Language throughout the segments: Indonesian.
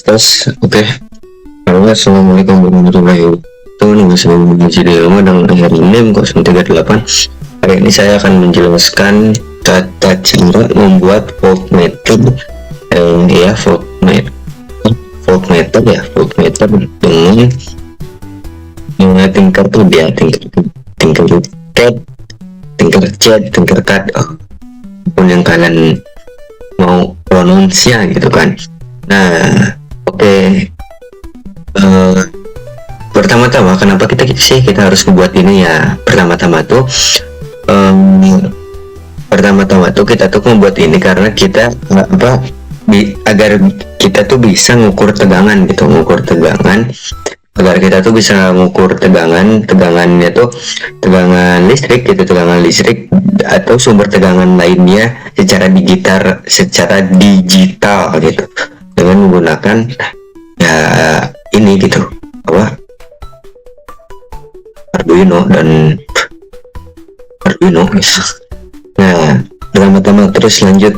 Tes, oke. Halo, assalamualaikum warahmatullahi wabarakatuh. Nama saya Muhammad Jidayama dengan hari NIM 038. Hari ini saya akan menjelaskan tata cara membuat voltmeter, voltmeter dengan tingkat tingkat apapun yang kalian mau pronuncia gitu kan. Nah, oke. Pertama-tama kenapa kita harus membuat ini ya? Pertama-tama tuh kita tuh membuat ini karena kita agar kita tuh bisa ngukur tegangan gitu, agar kita tuh bisa mengukur tegangannya tuh tegangan listrik atau sumber tegangan lainnya secara digital gitu, dengan menggunakan ya ini gitu Arduino. Nah, pertama-tama terus lanjut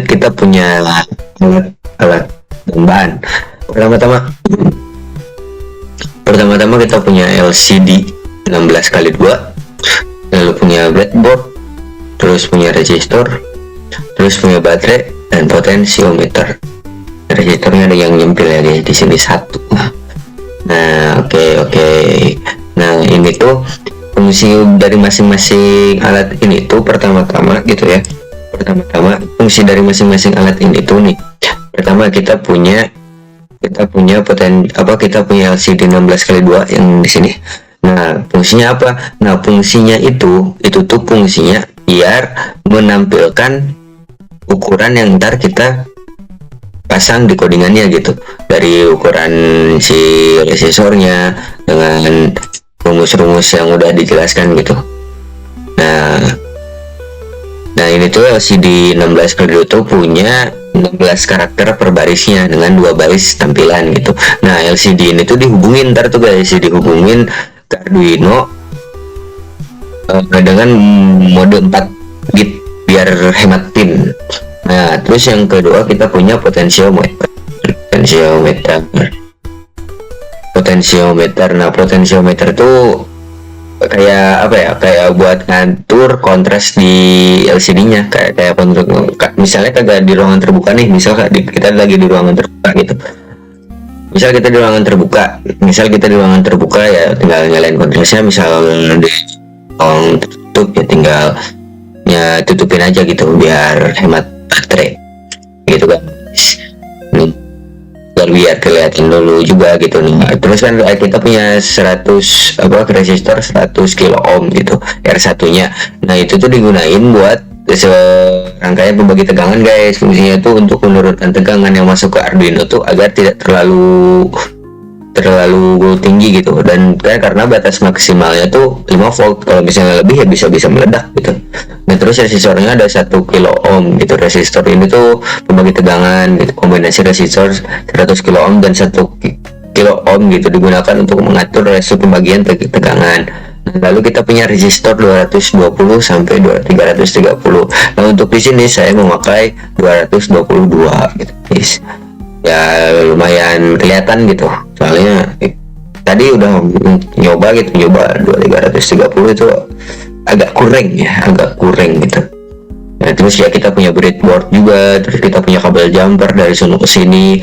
kita punya alat tambahan. Pertama-tama kita punya LCD 16x2, lalu punya breadboard, terus punya resistor, terus punya baterai dan potensiometer. Resistornya ada yang nyempil ya guys, di sini satu. Nah, oke. Nah, ini tuh fungsi dari masing-masing alat ini tuh pertama-tama gitu ya. Fungsi dari masing-masing alat ini tuh nih. Pertama kita punya LCD 16x2 yang di sini. Nah, fungsinya apa? Nah, fungsinya itu tuh fungsinya biar menampilkan ukuran yang ntar kita pasang di codingannya gitu, dari ukuran si resisornya dengan rumus-rumus yang udah dijelaskan gitu. Nah ini tuh LCD 16x2 tuh punya 16 karakter per barisnya dengan 2 baris tampilan gitu. Nah, LCD ini tuh dihubungin ke Arduino dengan mode 4 bit biar hemat pin. Nah, terus yang kedua kita punya potensiometer. Nah, potensiometer tuh kayak buat ngatur kontras di LCD-nya, kayak misalnya kagak di ruangan terbuka nih, kita lagi di ruangan terbuka gitu. Misal kita di ruangan terbuka ya tinggal nyalain kontrasnya, misal di ruang tertutup ya tinggal tutupin aja gitu biar hemat baterai gitu kan. Biar kelihatan dulu juga gitu nih. Terus kan kita punya 100 resistor 100 kilo ohm gitu, R1 nya. Nah, itu tuh digunain buat rangkaian pembagi tegangan guys. Fungsinya tuh untuk menurunkan tegangan yang masuk ke Arduino tuh agar tidak terlalu tinggi gitu, dan karena batas maksimalnya tuh 5 volt, kalau misalnya lebih ya bisa meledak gitu. Nah, terus resisornya ada 1 kilo ohm gitu. Resistor ini tuh pembagi tegangan gitu, kombinasi resistor 100 kilo ohm dan 1 kilo ohm gitu digunakan untuk mengatur resiko pembagian tegangan. Nah, lalu kita punya resistor 220 sampai 330. Nah, untuk di sini saya memakai 222 gitu guys. Ya lumayan kelihatan gitu, soalnya tadi udah nyoba 330 itu agak kurang gitu. Nah, terus ya kita punya breadboard juga, terus kita punya kabel jumper dari sono ke sini,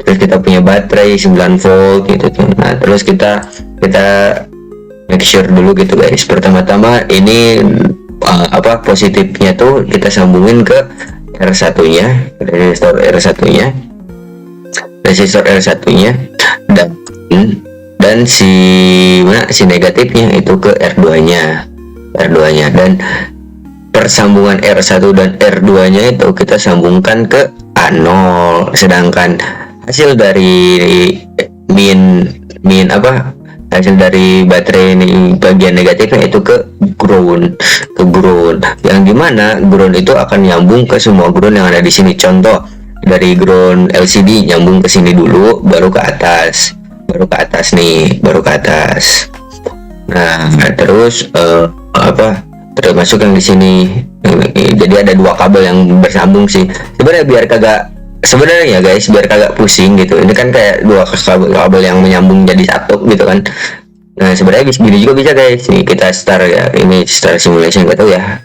terus kita punya baterai 9 volt gitu. Nah, terus kita make sure dulu gitu guys. Pertama-tama ini positifnya tuh kita sambungin ke R1 nya, resistor R1 nya, dan si negatifnya itu ke R2 nya, dan persambungan R1 dan R2 nya itu kita sambungkan ke A0, sedangkan hasil dari hasil dari baterai ini bagian negatifnya itu ke ground, yang dimana ground itu akan nyambung ke semua ground yang ada di sini. Contoh, dari ground LCD nyambung ke sini dulu, baru ke atas. Nah, terus termasuk yang di sini. Jadi ada 2 kabel yang bersambung sih. Sebenarnya biar kagak sebenarnya guys, biar kagak pusing gitu, ini kan kayak dua kabel yang menyambung jadi satu gitu kan. Nah sebenarnya gini juga bisa guys. Nih kita start ya, ini start simulation, gak tahu ya,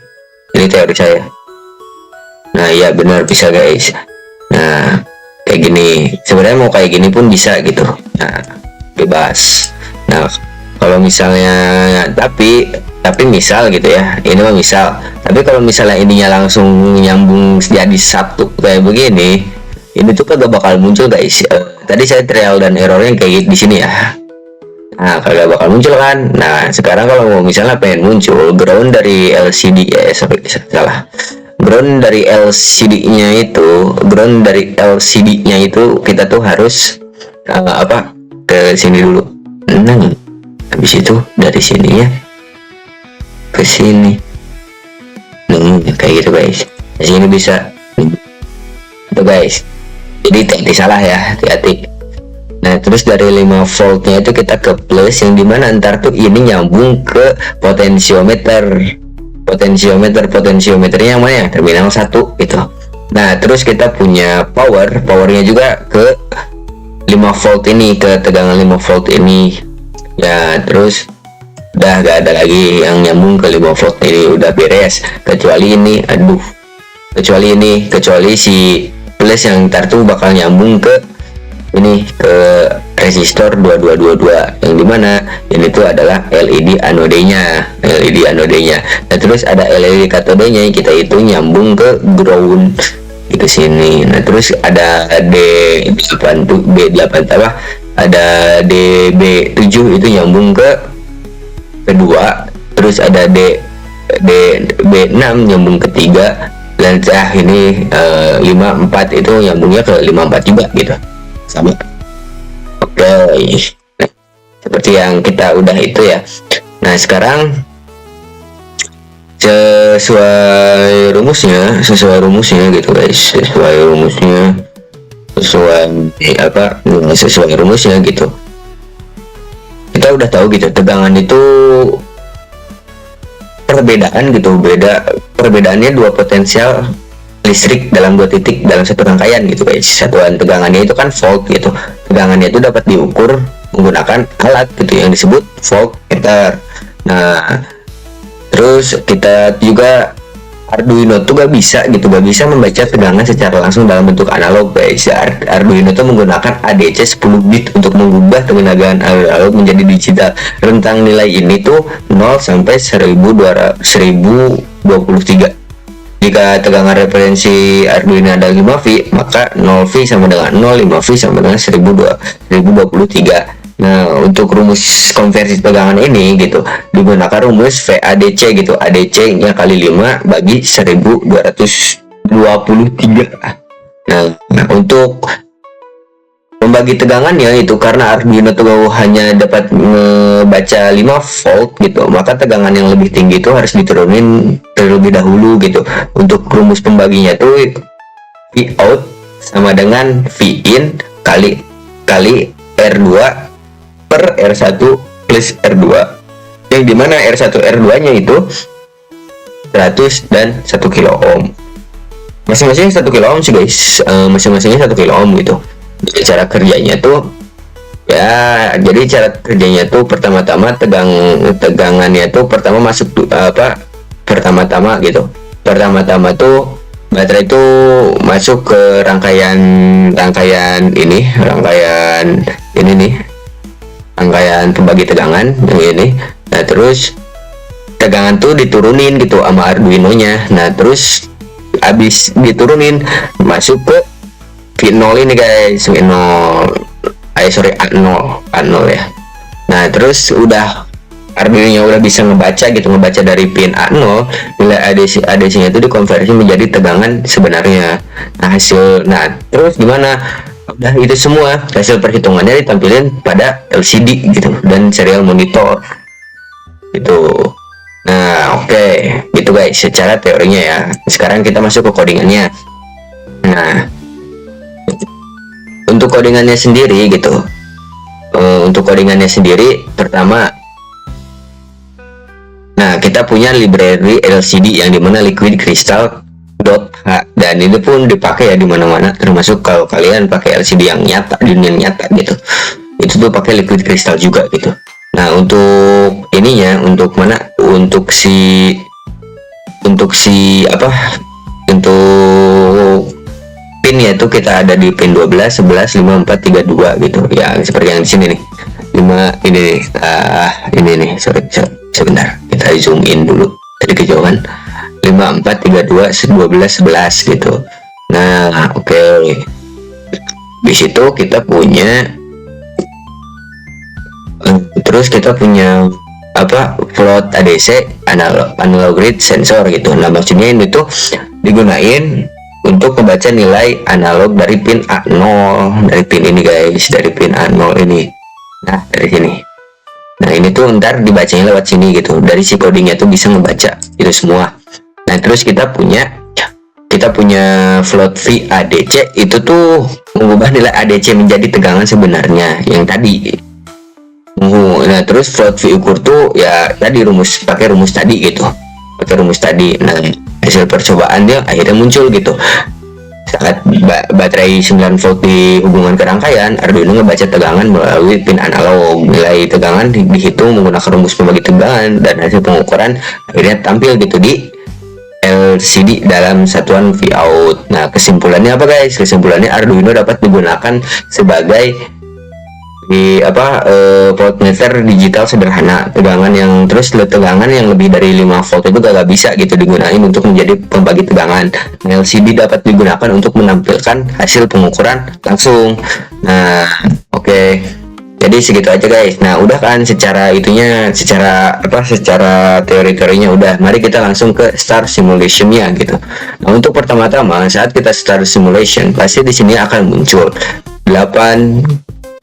ini teori saya. Nah iya benar bisa guys. Nah kayak gini, sebenarnya mau kayak gini pun bisa gitu. Nah bebas. Nah kalau misalnya, tapi misal gitu ya, ini mah misal. Tapi kalau misalnya ininya langsung nyambung jadi satu kayak begini, ini tuh kagak bakal muncul guys. Tadi saya trial dan errornya kayak di sini ya. Nah kagak bakal muncul kan. Nah sekarang kalau mau misalnya pengen muncul ground dari LCD, salah, ground dari LCD-nya itu kita tuh harus ke sini dulu. Nah habis itu dari sininya ke sini. Kayak gitu guys. Di sini bisa. Itu guys. Jadi teknik salah ya, hati-hati. Nah terus dari 5 voltnya itu kita ke plus, yang dimana ntar tuh ini nyambung ke potensiometernya yang mana ya, terminal 1 gitu. Nah terus kita punya powernya juga ke 5 volt ini, ke tegangan 5 volt ini ya. Terus udah gak ada lagi yang nyambung ke 5 volt ini, udah beres, kecuali si plus yang ntar tuh bakal nyambung ke ini, ke resistor 2222, yang dimana ini tuh adalah LED anodenya. Nah terus ada LED katodenya yang kita itu nyambung ke ground di sini. Nah terus ada D8 ada DB7 itu nyambung ke kedua, terus ada DB6 nyambung ke 3, dan ini 54 itu nyambungnya ke 54 juga gitu, sama. Oke, seperti yang kita udah itu ya. Nah sekarang sesuai rumusnya gitu guys, sesuai rumusnya gitu. Kita udah tahu gitu tegangan itu perbedaannya dua potensial listrik dalam dua titik dalam satu rangkaian gitu guys. Satuan tegangannya itu kan volt gitu. Tegangannya itu dapat diukur menggunakan alat gitu yang disebut voltmeter. Nah terus kita juga Arduino tuh gak bisa membaca tegangan secara langsung dalam bentuk analog guys. Arduino tuh menggunakan ADC 10 bit untuk mengubah tegangan analog menjadi digital. Rentang nilai ini tuh 0 sampai 1223. Jika tegangan referensi Arduino ada 5V, maka 0V sama dengan 0, 5V sama dengan 1023. Nah, untuk rumus konversi tegangan ini gitu digunakan rumus VADC gitu. ADC-nya kali 5 bagi 1223. Nah, untuk membagi tegangannya itu karena Arduino tuh hanya dapat membaca 5 volt gitu, maka tegangan yang lebih tinggi itu harus diturunin terlebih dahulu gitu. Untuk rumus pembaginya tuh Vout sama dengan Vin kali R2 per R1 plus R2, yang dimana R1 R2 nya itu 100 dan 1 kilo ohm, masing-masing 1 kilo ohm sih guys, masing-masingnya 1 kilo ohm gitu. Jadi cara kerjanya tuh ya, jadi cara kerjanya tuh pertama-tama tegangannya tuh pertama tuh baterai itu masuk ke rangkaian pembagi tegangan yang ini. Nah terus tegangan tuh diturunin gitu sama Arduino nya. Nah terus habis diturunin masuk ke V0 ini guys, A0 ya. Nah terus udah Arduino nya udah bisa ngebaca dari pin A0, nilai ADC nya itu dikonversi menjadi tegangan sebenarnya. Nah terus gimana? Udah itu semua hasil perhitungannya ditampilin pada LCD gitu dan serial monitor gitu. Nah oke, gitu guys secara teorinya ya. Sekarang kita masuk ke codingannya. Nah untuk codingannya sendiri gitu, pertama, nah kita punya library LCD yang dimana liquid crystal .h, dan ini pun dipakai ya di mana-mana, termasuk kalau kalian pakai LCD yang nyata di dunia nyata gitu, itu tuh pakai liquid crystal juga gitu. Nah untuk ininya, untuk mana, untuk si apa, untuk pin ya itu kita ada di pin 12, 11, 5, 4, 3, 2 gitu ya, seperti yang di sini nih 5 ini nih. Ini nih, sorry sebentar, kita zoom in dulu dari kejauhan. 5, 4, 3, 2, 12, 11 gitu. Nah oke. Di situ kita punya terus kita punya apa, float ADC, analog read sensor gitu. Nah maksudnya ini tuh digunain untuk membaca nilai analog dari pin A0, dari pin ini guys, dari pin A0 ini. Nah dari sini, nah ini tuh ntar dibacanya lewat sini gitu, dari si codingnya tuh bisa ngebaca itu semua. Nah terus kita punya float V ADC, itu tuh mengubah nilai ADC menjadi tegangan sebenarnya yang tadi. Nah terus float V ukur tuh ya tadi pakai rumus tadi gitu, pakai rumus tadi. Nah hasil percobaannya akhirnya muncul gitu, saat baterai 9 volt dihubungkan ke rangkaian, Arduino ngebaca tegangan melalui pin analog. Nilai tegangan dihitung menggunakan rumus pembagi tegangan, dan hasil pengukuran akhirnya tampil gitu di LCD dalam satuan Vout. Nah kesimpulannya apa guys? Kesimpulannya Arduino dapat digunakan sebagai voltmeter digital sederhana. Tegangan yang lebih dari 5 volt itu gak bisa gitu digunain untuk menjadi pembagi tegangan. LCD dapat digunakan untuk menampilkan hasil pengukuran langsung. Nah oke. Jadi segitu aja guys. Nah udah kan secara teori-teorinya udah. Mari kita langsung ke start simulationnya gitu. Nah untuk pertama-tama saat kita start simulation, pasti di sini akan muncul 8.89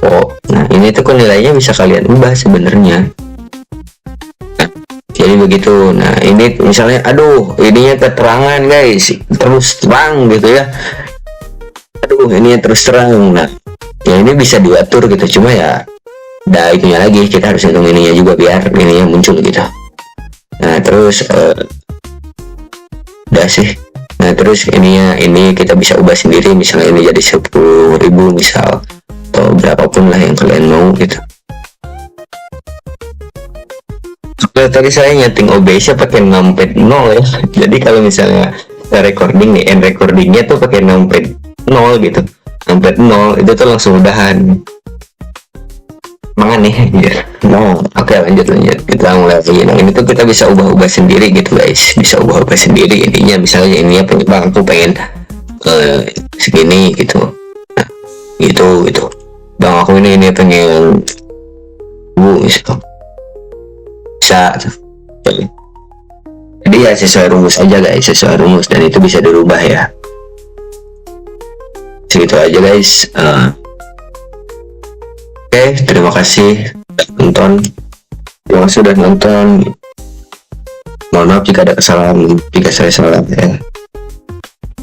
volt. Nah ini tuh nilainya bisa kalian ubah sebenarnya. Nah, jadi begitu. Nah ini misalnya, aduh ininya keterangan guys, terus terang gitu ya. Aduh ini terus terang. Nah ya ini bisa diatur gitu, cuma ya udah itunya lagi, kita harus hitung ininya juga biar ininya muncul gitu. Nah terus udah sih. Nah terus ini kita bisa ubah sendiri, misalnya ini jadi 10.000 misal, atau berapapun lah yang kalian mau gitu. Tadi saya nyeting OBS-nya pakai numpad 0 ya. Jadi kalau misalnya recording nih, end recordingnya tuh pakai numpad 0 gitu. Numpad 0 itu tuh langsung udahan. Mangan nih ya. Nah, oke lanjut kita mulai lagi. Nah ini tuh kita bisa ubah-ubah sendiri gitu guys, bisa ubah-ubah sendiri. Intinya misalnya ini bang aku pengen segini gitu. Nah, gitu bang aku ini pengen misal bisa. Jadi ya sesuai rumus aja guys, sesuai rumus, dan itu bisa dirubah ya. Segitu aja guys. Oke, terima kasih sudah nonton. Mohon maaf jika ada kesalahan, jika saya salah ya.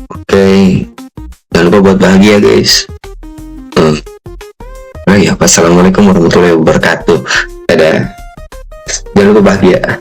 Oke, jangan lupa buat bahagia guys. Assalamualaikum warahmatullahi wabarakatuh. Dadah. Jangan lupa bahagia.